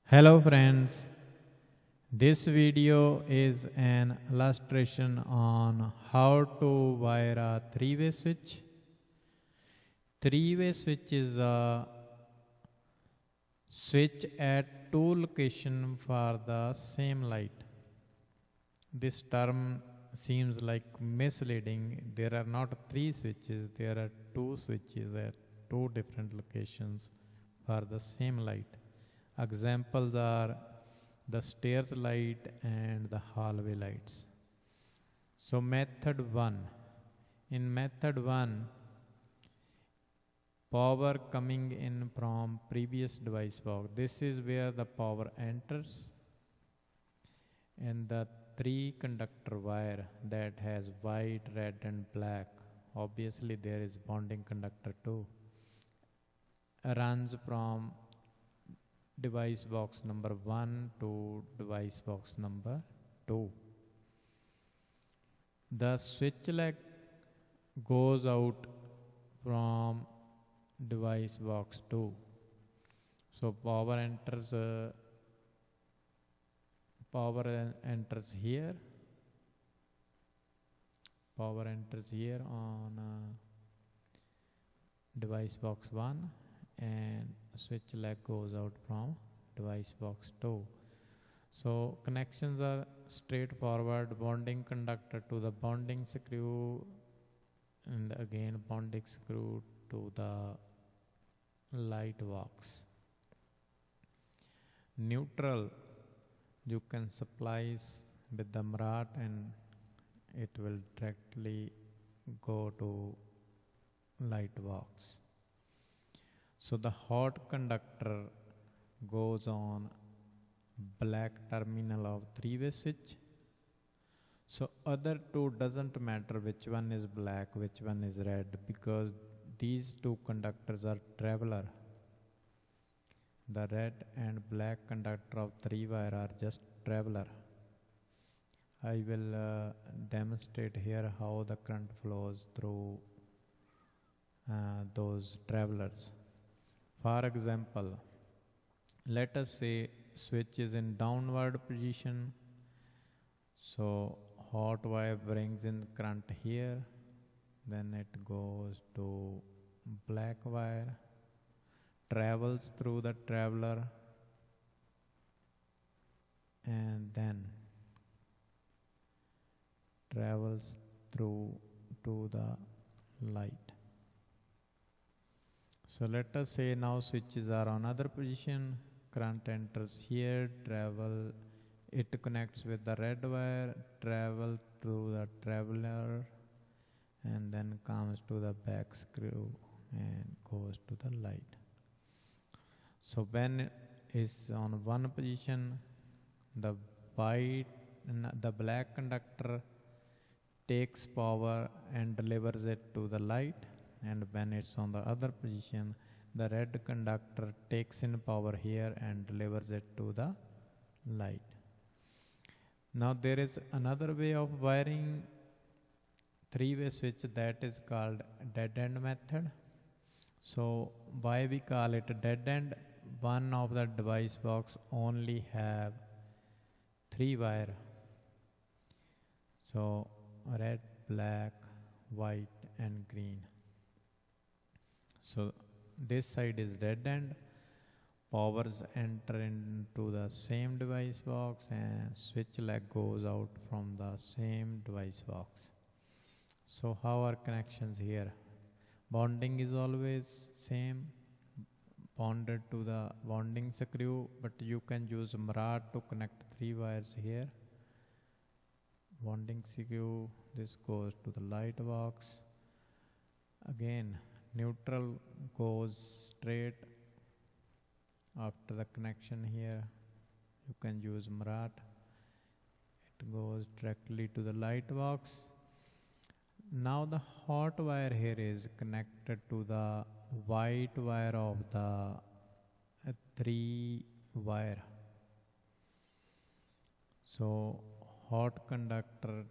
Hello friends, this video is an illustration on how to wire a three-way switch. Three-way switch is a switch at two locations for the same light. This term seems like misleading. There are not three switches, there are two switches at two different locations for the same light. Examples are the stairs light and the hallway lights. So method 1. In method 1, power coming in from previous device box. This is where the power enters, and the three conductor wire that has white, red and black, obviously there is bonding conductor too, runs from device box number 1 to device box number 2. The switch leg goes out from device box 2. So power enters here. Power enters here on device box 1, and switch leg goes out from device box 2. So connections are straightforward: bonding conductor to the bonding screw, and again bonding screw to the light box. Neutral you can supply with the MRAT and it will directly go to light box. So the hot conductor goes on black terminal of three-way switch. So other two doesn't matter which one is black, which one is red, because these two conductors are traveler. The red and black conductor of three wire are just traveler. I will demonstrate here how the current flows through those travelers. For example, let us say switch is in downward position. So hot wire brings in current here, then it goes to black wire, travels through the traveler, and then travels through to the light. So let us say now switches are on other position, current enters here, it connects with the red wire, travel through the traveler, and then comes to the back screw and goes to the light. So when it is on one position, the black conductor takes power and delivers it to the light, and when it's on the other position, the red conductor takes in power here and delivers it to the light. Now there is another way of wiring three-way switch that is called dead end method. So why we call it dead end? One of the device box only have three wire. So red, black, white and green. So this side is dead end. Powers enter into the same device box and switch leg goes out from the same device box. So how are connections here? Bonding is always same, bonded to the bonding screw, but you can use MRAT to connect three wires here. Bonding screw, this goes to the light box. Again, neutral goes straight after the connection here. You can use MRAT. It goes directly to the light box. Now the hot wire here is connected to the white wire of the three wire. So hot conductor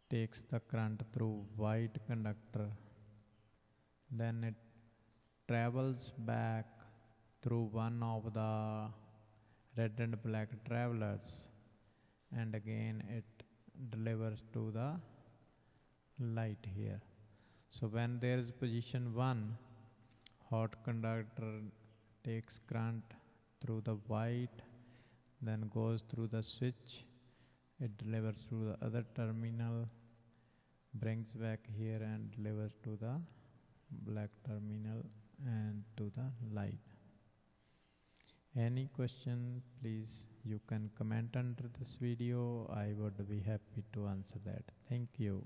takes the current through white conductor, then it travels back through one of the red and black travelers, and again it delivers to the light here. So when there is position 1, hot conductor takes current through the white, then goes through the switch, it delivers through the other terminal, brings back here and delivers to the black terminal and to the light. Any question, please you can comment under this video. I would be happy to answer that. Thank you.